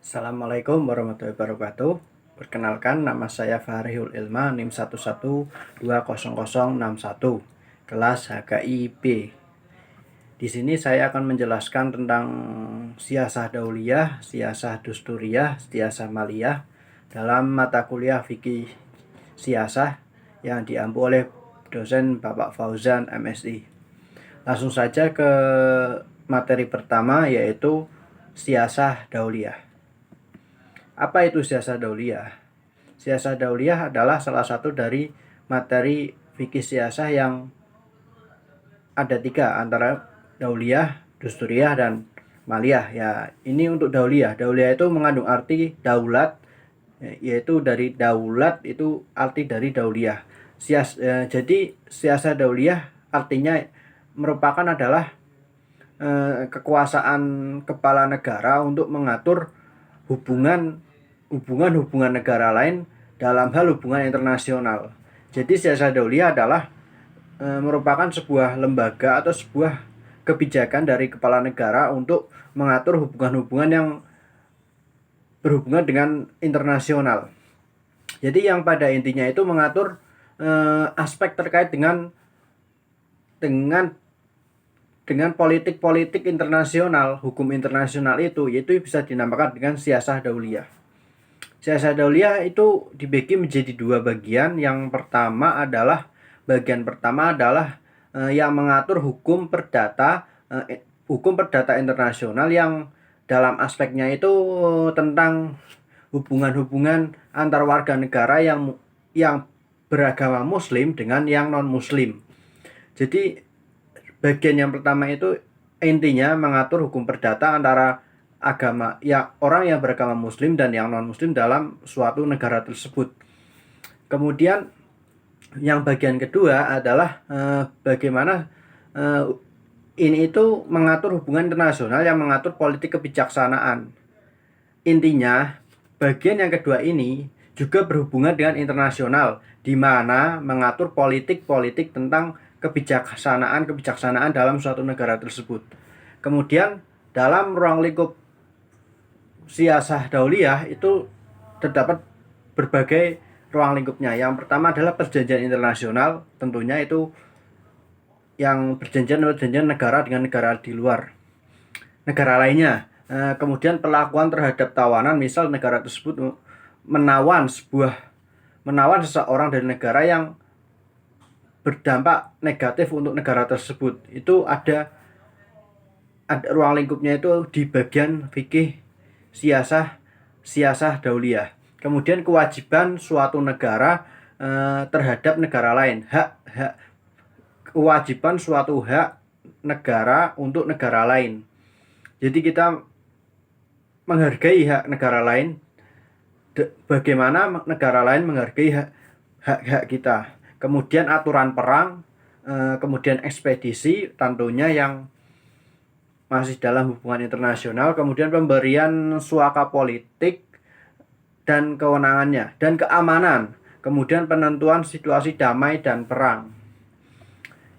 Assalamualaikum warahmatullahi wabarakatuh. Perkenalkan, nama saya Fahrihul Ilma, NIM 1120061, kelas HKIP. Di sini saya akan menjelaskan tentang siasah dauliyah, siasah dusturiyah, siasah maliyah dalam mata kuliah fikih siasah yang diampu oleh dosen Bapak Fauzan MSI. Langsung saja ke materi pertama, yaitu siasah dauliyah. Apa itu siasah dauliyah? Siasah dauliyah adalah salah satu dari materi fikih siasah yang ada tiga, antara dauliyah, dusturiyah, dan maliyah. Ya, ini untuk dauliyah. Dauliyah itu mengandung arti daulat, yaitu dari daulat itu arti dari dauliyah. Jadi siasah dauliyah artinya merupakan adalah kekuasaan kepala negara untuk mengatur hubungan negara lain dalam hal hubungan internasional. Jadi siasah dauliyah adalah merupakan sebuah lembaga atau sebuah kebijakan dari kepala negara untuk mengatur hubungan-hubungan yang berhubungan dengan internasional. Jadi yang pada intinya itu mengatur aspek terkait dengan politik-politik internasional, hukum internasional itu, yaitu bisa dinamakan dengan siasah dauliyah. Siasah dauliyah itu dibagi menjadi dua bagian. Yang pertama adalah yang mengatur hukum perdata internasional, yang dalam aspeknya itu tentang hubungan-hubungan antar warga negara yang beragama Muslim dengan yang non Muslim. Jadi bagian yang pertama itu intinya mengatur hukum perdata antara orang yang beragama Muslim dan yang non Muslim dalam suatu negara tersebut. Kemudian yang bagian kedua adalah bagaimana ini itu mengatur hubungan internasional yang mengatur politik kebijaksanaan. Intinya bagian yang kedua ini juga berhubungan dengan internasional, di mana mengatur politik tentang kebijaksanaan dalam suatu negara tersebut. Kemudian dalam ruang lingkup siasah dauliyah itu terdapat berbagai ruang lingkupnya. Yang pertama adalah perjanjian internasional, tentunya itu yang perjanjian negara dengan negara di luar negara lainnya. Kemudian perlakuan terhadap tawanan, misal negara tersebut menawan seseorang dari negara yang berdampak negatif untuk negara tersebut. Itu ada ruang lingkupnya itu di bagian fikih siasah dauliyah. Kemudian kewajiban suatu negara terhadap negara lain, kewajiban suatu hak negara untuk negara lain. Jadi kita menghargai hak negara lain, bagaimana negara lain menghargai hak kita. Kemudian aturan perang, kemudian ekspedisi, tentunya yang masih dalam hubungan internasional. Kemudian pemberian suaka politik dan kewenangannya, dan keamanan. Kemudian penentuan situasi damai dan perang.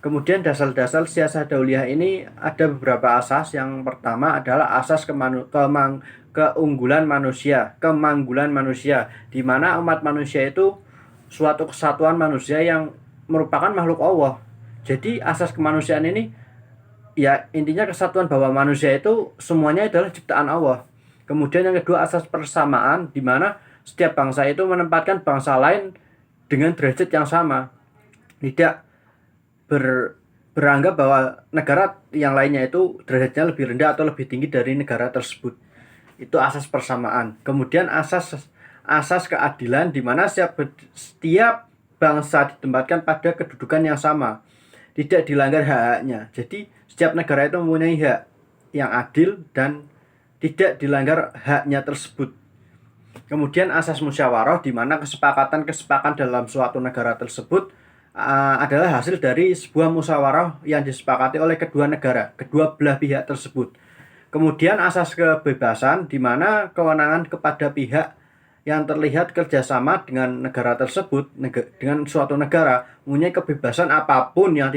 Kemudian dasar-dasar siasah dauliyah ini ada beberapa asas. Yang pertama adalah asas kemanggulan manusia, di mana umat manusia itu suatu kesatuan manusia yang merupakan makhluk Allah. Jadi asas kemanusiaan ini ya intinya kesatuan, bahwa manusia itu semuanya adalah ciptaan Allah. Kemudian yang kedua asas persamaan, di mana setiap bangsa itu menempatkan bangsa lain dengan derajat yang sama, tidak beranggap bahwa negara yang lainnya itu derajatnya lebih rendah atau lebih tinggi dari negara tersebut. Itu asas persamaan. Kemudian asas keadilan, di mana setiap bangsa ditempatkan pada kedudukan yang sama, tidak dilanggar hak-haknya. Jadi setiap negara itu mempunyai hak yang adil dan tidak dilanggar haknya tersebut. Kemudian asas musyawarah, di mana kesepakatan dalam suatu negara tersebut adalah hasil dari sebuah musyawarah yang disepakati oleh kedua belah pihak tersebut. Kemudian asas kebebasan, di mana kewenangan kepada pihak yang terlihat kerjasama dengan negara tersebut, dengan suatu negara, mempunyai kebebasan apapun yang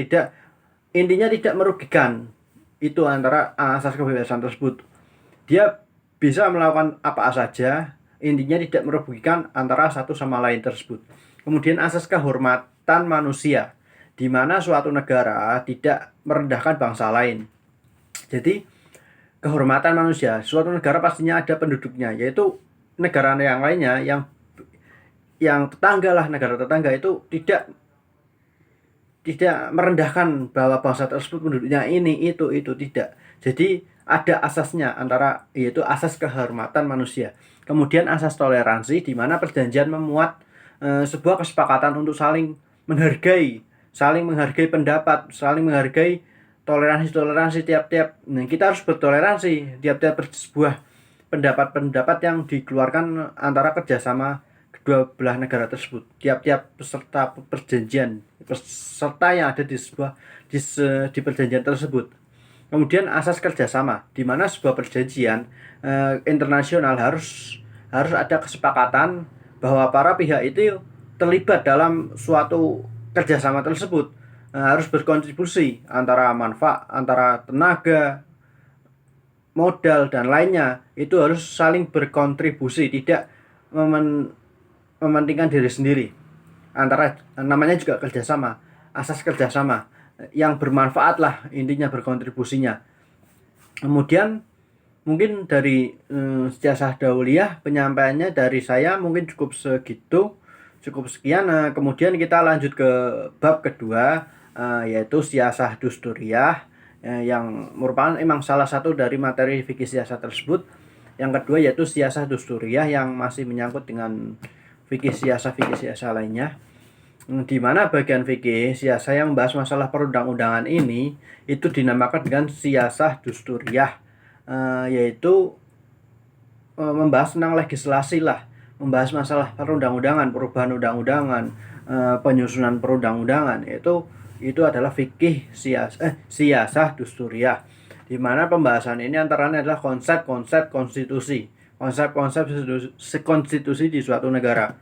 intinya tidak merugikan. Itu antara asas kebebasan tersebut. Dia bisa melakukan apa saja, intinya tidak merugikan antara satu sama lain tersebut. Kemudian asas kehormatan manusia, di mana suatu negara tidak merendahkan bangsa lain. Jadi kehormatan manusia, suatu negara pastinya ada penduduknya, yaitu negara yang lainnya yang tetangga lah, negara tetangga itu tidak merendahkan bahwa bangsa tersebut penduduknya ini itu tidak. Jadi ada asasnya, antara yaitu asas kehormatan manusia. Kemudian asas toleransi, di mana perjanjian memuat sebuah kesepakatan untuk saling menghargai pendapat, saling menghargai toleransi tiap-tiap. Nah, kita harus bertoleransi tiap-tiap sebuah pendapat-pendapat yang dikeluarkan antara kerjasama kedua belah negara tersebut. Tiap-tiap peserta perjanjian, peserta yang ada di perjanjian tersebut. Kemudian asas kerjasama, di mana sebuah perjanjian internasional harus ada kesepakatan bahwa para pihak itu terlibat dalam suatu kerjasama tersebut, harus berkontribusi antara manfaat, antara tenaga, modal dan lainnya, itu harus saling berkontribusi, tidak mementingkan diri sendiri. Antara namanya juga kerjasama, asas kerjasama yang bermanfaat lah, intinya berkontribusinya. Kemudian mungkin dari Sijasah Dauliyah penyampaiannya dari saya mungkin cukup sekian. Kemudian kita lanjut ke bab kedua, yaitu Siyasah Dusturiyah, yang merupakan emang salah satu dari materi fikih siyasah tersebut. Yang kedua yaitu Siyasah Dusturiyah, yang masih menyangkut dengan fikih siyasah lainnya, di mana bagian fikih siyasah yang membahas masalah perundang-undangan ini itu dinamakan dengan Siyasah Dusturiyah, yaitu membahas tentang legislasi lah, membahas masalah perundang-undangan, perubahan undang-undangan, penyusunan perundang-undangan. Itu adalah fikih siyasah dusturiyah, di mana pembahasan ini antaranya adalah konsep-konsep konstitusi di suatu negara.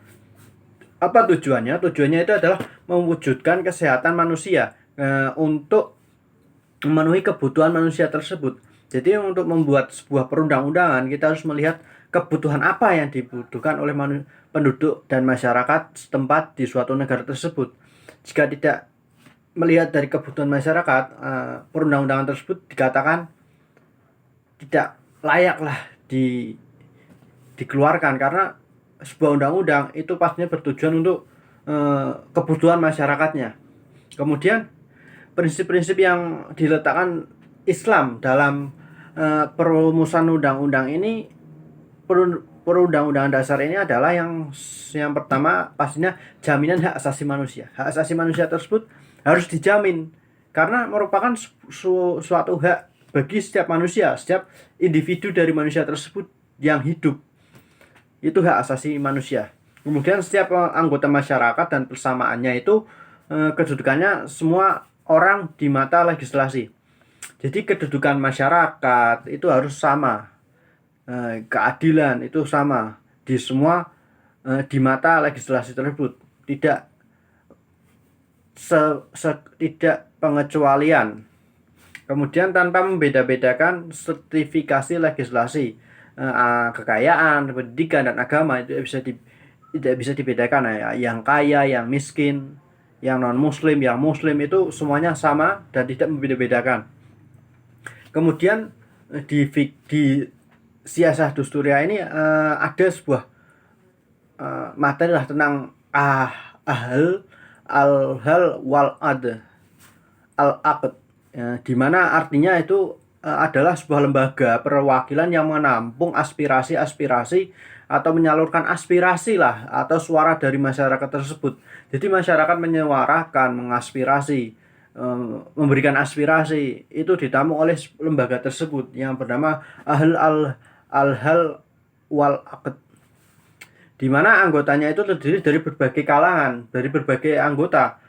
Apa tujuannya? Tujuannya itu adalah mewujudkan kesehatan manusia, untuk memenuhi kebutuhan manusia tersebut. Jadi untuk membuat sebuah perundang-undangan, kita harus melihat kebutuhan apa yang dibutuhkan oleh penduduk dan masyarakat setempat di suatu negara tersebut. Jika tidak melihat dari kebutuhan masyarakat, perundang-undangan tersebut dikatakan tidak layak lah dikeluarkan, karena sebuah undang-undang itu pastinya bertujuan untuk kebutuhan masyarakatnya. Kemudian prinsip-prinsip yang diletakkan Islam dalam perumusan undang-undang ini, perundang-undangan dasar ini adalah yang pertama pastinya jaminan hak asasi manusia. Hak asasi manusia tersebut harus dijamin karena merupakan suatu hak bagi setiap manusia, setiap individu dari manusia tersebut yang hidup. Itu hak asasi manusia. Kemudian setiap anggota masyarakat dan persamaannya itu kedudukannya semua orang di mata legislasi. Jadi kedudukan masyarakat itu harus sama, keadilan itu sama di semua, di mata legislasi tersebut, tidak tidak pengecualian. Kemudian tanpa membeda-bedakan sertifikasi legislasi, kekayaan, pendidikan dan agama itu tidak bisa dibedakan, ya. Yang kaya, yang miskin, yang non muslim, yang muslim, itu semuanya sama dan tidak membeda-bedakan. Kemudian di Siyasah Dusturiyah ini ada sebuah materi lah tentang al-hal wal ad al-aqd, di mana artinya itu adalah sebuah lembaga perwakilan yang menampung aspirasi atau menyalurkan aspirasi lah atau suara dari masyarakat tersebut. Jadi masyarakat menyuarakan, mengaspirasi, memberikan aspirasi, itu ditampung oleh lembaga tersebut yang bernama al-hal wal aqd, di mana anggotanya itu terdiri dari berbagai kalangan, dari berbagai anggota,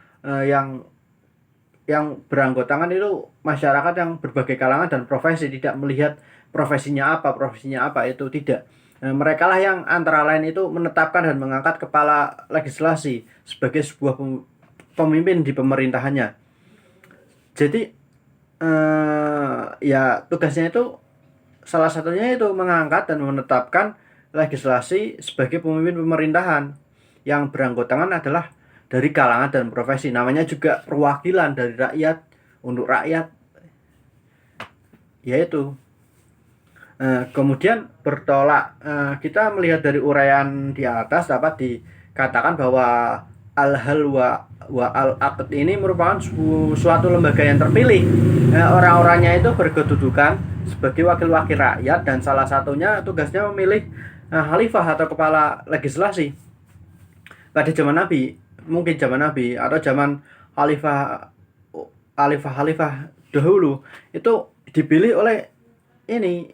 yang beranggotakan itu masyarakat yang berbagai kalangan dan profesi, tidak melihat profesinya apa itu tidak. Mereka lah yang antara lain itu menetapkan dan mengangkat kepala legislasi sebagai sebuah pemimpin di pemerintahannya. Jadi ya tugasnya itu salah satunya itu mengangkat dan menetapkan legislasi sebagai pemimpin pemerintahan yang beranggotakan adalah dari kalangan dan profesi. Namanya juga perwakilan dari rakyat untuk rakyat, yaitu kemudian bertolak, kita melihat dari uraian di atas dapat dikatakan bahwa al-hal wa al-aqd ini merupakan suatu lembaga yang terpilih. Orang-orangnya itu berkedudukan sebagai wakil-wakil rakyat dan salah satunya tugasnya memilih khalifah atau kepala legislasi. Pada zaman Nabi, mungkin zaman Nabi atau zaman khalifah dahulu itu dipilih oleh ini,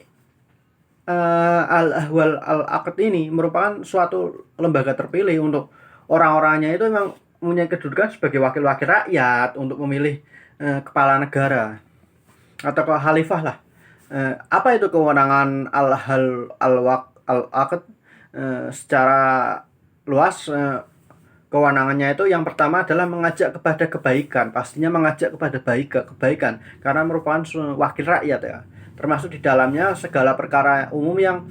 al-ahwal al-aqd ini merupakan suatu lembaga terpilih untuk orang-orangnya itu memang punya kedudukan sebagai wakil-wakil rakyat untuk memilih kepala negara atau khalifah lah. Apa itu kewenangan al-hal al-aqd? Secara luas, kewenangannya itu yang pertama adalah mengajak kepada kebaikan, pastinya mengajak kepada kebaikan karena merupakan wakil rakyat ya. Termasuk di dalamnya segala perkara umum yang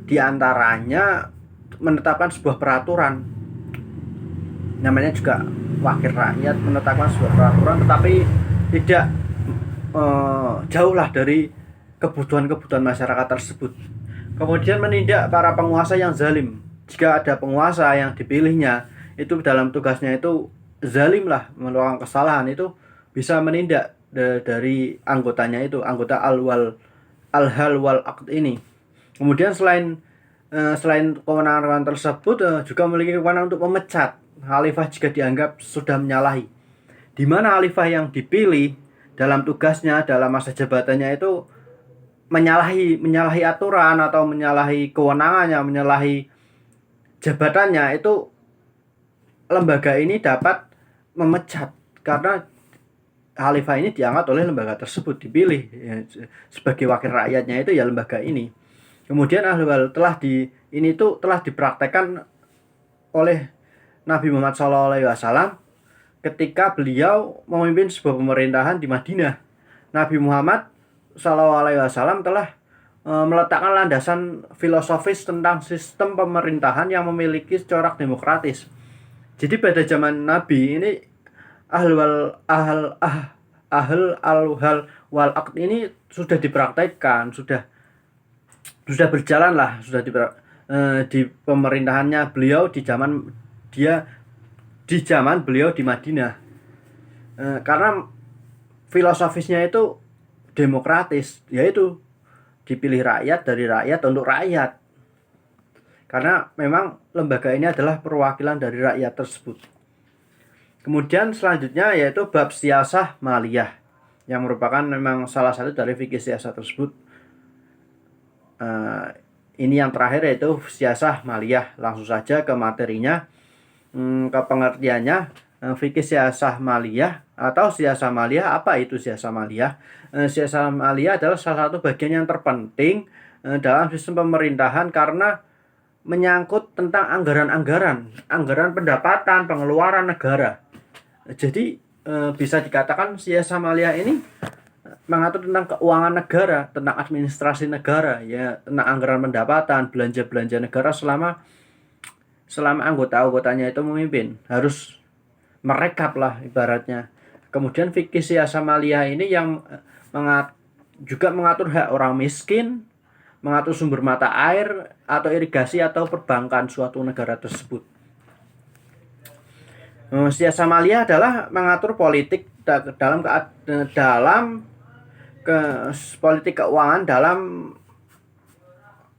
diantaranya menetapkan sebuah peraturan. Namanya juga wakil rakyat menetapkan sebuah peraturan, tetapi tidak jauhlah dari kebutuhan-kebutuhan masyarakat tersebut. Kemudian menindak para penguasa yang zalim. Jika ada penguasa yang dipilihnya itu dalam tugasnya itu zalim lah, melakukan kesalahan, itu bisa menindak dari anggotanya itu, anggota al-hal wal aqd ini. Kemudian selain kewenangan tersebut, juga memiliki kewenangan untuk memecat khalifah jika dianggap sudah menyalahi. Di mana khalifah yang dipilih dalam tugasnya, dalam masa jabatannya itu menyalahi aturan atau menyalahi kewenangannya, menyalahi jabatannya, itu lembaga ini dapat memecat karena khalifah ini diangkat oleh lembaga tersebut, dipilih ya, sebagai wakil rakyatnya itu ya lembaga ini. Kemudian ahwal telah dipraktekkan oleh Nabi Muhammad SAW ketika beliau memimpin sebuah pemerintahan di Madinah. Nabi Muhammad SAW telah meletakkan landasan filosofis tentang sistem pemerintahan yang memiliki corak demokratis. Jadi pada zaman Nabi ini ahl al-hal wal aqd ini sudah dipraktekkan, sudah berjalan lah, di pemerintahannya beliau di zaman beliau di Madinah. Karena filosofisnya itu demokratis, yaitu dipilih rakyat dari rakyat untuk rakyat. Karena memang lembaga ini adalah perwakilan dari rakyat tersebut. Kemudian selanjutnya yaitu bab siasah maliyah, yang merupakan memang salah satu dari fikih siasah tersebut. Ini yang terakhir yaitu siasah maliyah. Langsung saja ke materinya, ke pengertiannya. Fikih siasah maliyah atau siasah maliyah, apa itu siasah maliyah? Siasah maliyah adalah salah satu bagian yang terpenting dalam sistem pemerintahan karena menyangkut tentang anggaran pendapatan, pengeluaran negara. Jadi bisa dikatakan siasah maliyah ini mengatur tentang keuangan negara, tentang administrasi negara, ya, tentang anggaran pendapatan, belanja negara selama anggota-anggotanya itu memimpin, harus merekap lah ibaratnya. Kemudian fikih siasah maliyah ini yang juga mengatur hak orang miskin, mengatur sumber mata air atau irigasi atau perbankan suatu negara tersebut. Siasah maliyah adalah mengatur politik dalam politik keuangan. Dalam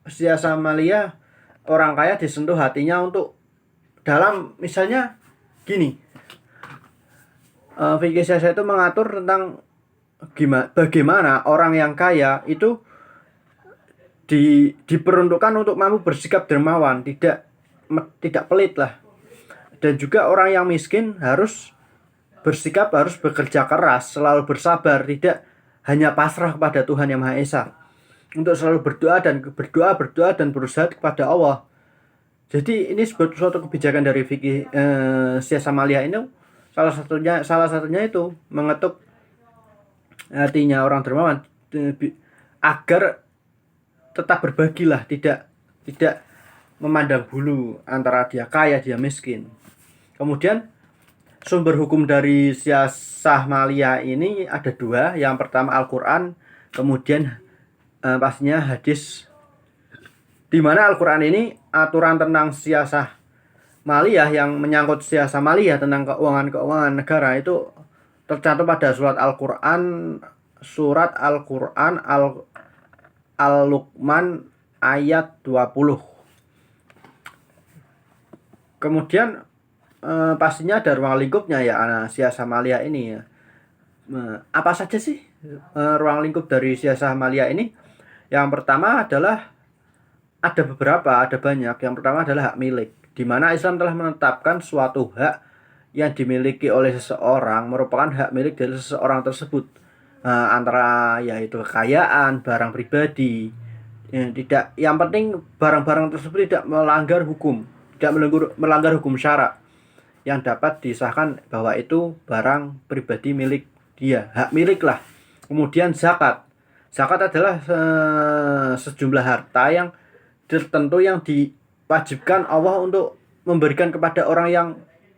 siasah maliyah, orang kaya disentuh hatinya untuk dalam misalnya gini, fikih siasah itu mengatur tentang bagaimana orang yang kaya itu diperuntukkan untuk mampu bersikap dermawan, tidak pelit lah. Dan juga orang yang miskin harus bekerja keras, selalu bersabar, tidak hanya pasrah kepada Tuhan Yang Maha Esa, untuk selalu berdoa dan berusaha kepada Allah. Jadi ini suatu kebijakan dari fikih siasah maliyah ini, salah satunya itu mengetuk hatinya orang dermawan agar tetap berbagilah, tidak tidak memandang bulu antara dia kaya dia miskin. Kemudian sumber hukum dari siasah maliyah ini ada dua. Yang pertama Al-Quran, kemudian pastinya hadis, di mana Al-Quran ini aturan tentang siasah maliyah yang menyangkut siasah maliyah tentang keuangan negara itu tercantum pada surat Al-Quran Al-Luqman ayat 20. Kemudian pastinya ada ruang lingkupnya ya, siasah maliyah ini ya. Apa saja sih ruang lingkup dari siasah maliyah ini? Yang pertama adalah ada banyak. Yang pertama adalah hak milik, di mana Islam telah menetapkan suatu hak yang dimiliki oleh seseorang merupakan hak milik dari seseorang tersebut, antara yaitu kekayaan, barang pribadi. Tidak, yang penting barang-barang tersebut tidak melanggar hukum, tidak melanggar hukum syara yang dapat disahkan bahwa itu barang pribadi milik dia, hak milik lah. Kemudian zakat. Zakat adalah sejumlah harta yang tertentu yang diwajibkan Allah untuk memberikan kepada orang yang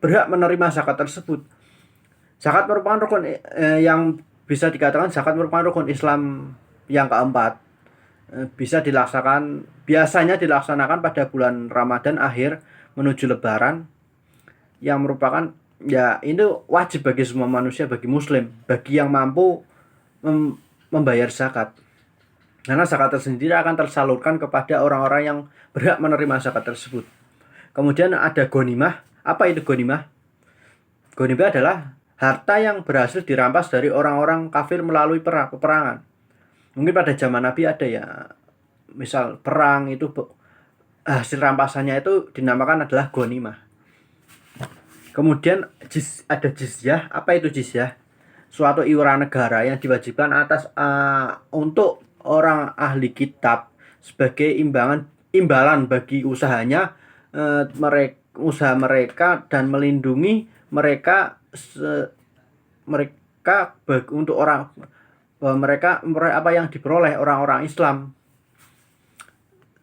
berhak menerima zakat tersebut. Zakat merupakan rukun yang bisa dikatakan zakat merupakan rukun Islam yang keempat. Biasanya dilaksanakan pada bulan Ramadan akhir menuju Lebaran, yang merupakan ya itu wajib bagi semua manusia, bagi muslim, bagi yang mampu membayar zakat. Karena zakat tersendiri akan tersalurkan kepada orang-orang yang berhak menerima zakat tersebut. Kemudian ada ghanimah. Apa itu ghanimah? Ghanimah adalah harta yang berhasil dirampas dari orang-orang kafir melalui peperangan. Mungkin pada zaman Nabi ada ya, misal perang itu hasil rampasannya itu dinamakan adalah ghanimah. Kemudian ada jizyah. Apa itu jizyah? Suatu iuran negara yang diwajibkan untuk orang ahli kitab sebagai imbalan bagi usahanya, usaha mereka, dan melindungi mereka untuk orang mereka apa yang diperoleh orang-orang Islam,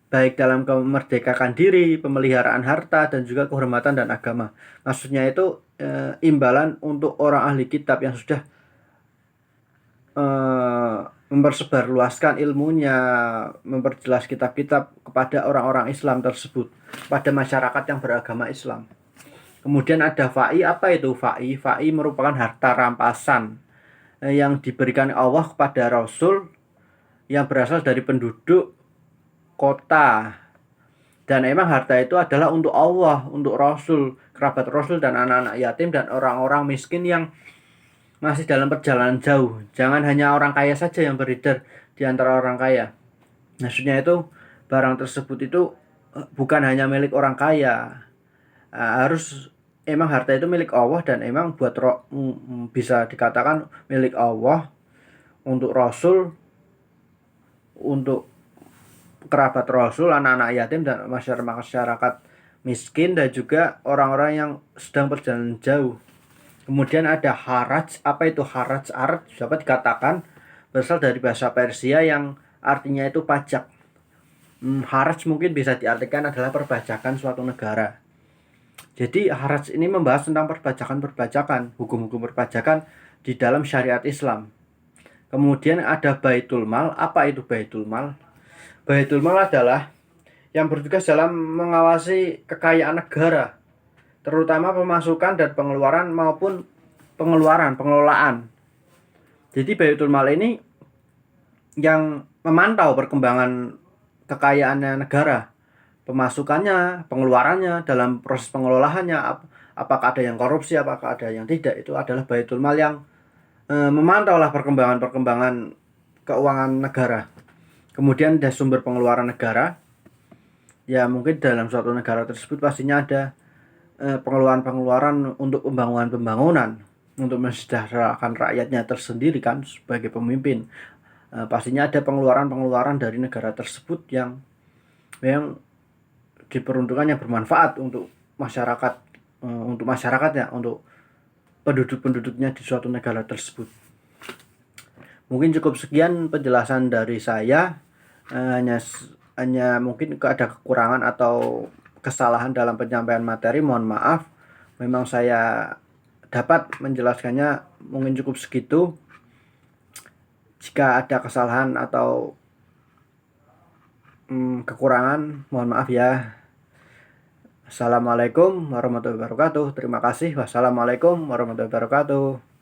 baik dalam kemerdekaan diri, pemeliharaan harta, dan juga kehormatan dan agama. Maksudnya itu imbalan untuk orang ahli kitab yang sudah mempersebarluaskan ilmunya, memperjelas kitab-kitab kepada orang-orang Islam tersebut, pada masyarakat yang beragama Islam. Kemudian ada fa'i. Apa itu fa'i? Fa'i merupakan harta rampasan yang diberikan Allah kepada Rasul yang berasal dari penduduk kota. Dan emang harta itu adalah untuk Allah, untuk Rasul, kerabat Rasul, dan anak-anak yatim, dan orang-orang miskin yang masih dalam perjalanan jauh. Jangan hanya orang kaya saja yang beredar di antara orang kaya. Maksudnya itu barang tersebut itu bukan hanya milik orang kaya. Emang harta itu milik Allah, dan emang bisa dikatakan milik Allah, untuk Rasul, untuk kerabat Rasul, anak-anak yatim, dan masyarakat miskin, dan juga orang-orang yang sedang perjalanan jauh. Kemudian ada haraj. Apa itu haraj? Haraj dapat dikatakan berasal dari bahasa Persia yang artinya itu pajak. Haraj mungkin bisa diartikan adalah perpajakan suatu negara. Jadi haraj ini membahas tentang perpajakan, hukum-hukum perpajakan di dalam syariat Islam. Kemudian ada Baitul Mal. Apa itu Baitul Mal? Baitul Mal adalah yang bertugas dalam mengawasi kekayaan negara, terutama pemasukan dan pengeluaran maupun pengelolaan. Jadi Baitul Mal ini yang memantau perkembangan kekayaannya negara, pemasukannya, pengeluarannya, dalam proses pengelolaannya, apakah ada yang korupsi, apakah ada yang tidak. Itu adalah Baitul Mal yang memantau lah perkembangan keuangan negara. Kemudian ada sumber pengeluaran negara. Ya mungkin dalam suatu negara tersebut pastinya ada pengeluaran untuk pembangunan, untuk mensejahterakan rakyatnya tersendiri kan, sebagai pemimpin. Pastinya ada pengeluaran dari negara tersebut yang diperuntukkan yang bermanfaat untuk masyarakatnya, untuk penduduknya di suatu negara tersebut. Mungkin cukup sekian penjelasan dari saya. hanya mungkin ada kekurangan atau kesalahan dalam penyampaian materi, mohon maaf. Memang saya dapat menjelaskannya mungkin cukup segitu. Jika ada kesalahan atau kekurangan, mohon maaf ya. Assalamualaikum warahmatullahi wabarakatuh. Terima kasih. Wassalamualaikum warahmatullahi wabarakatuh.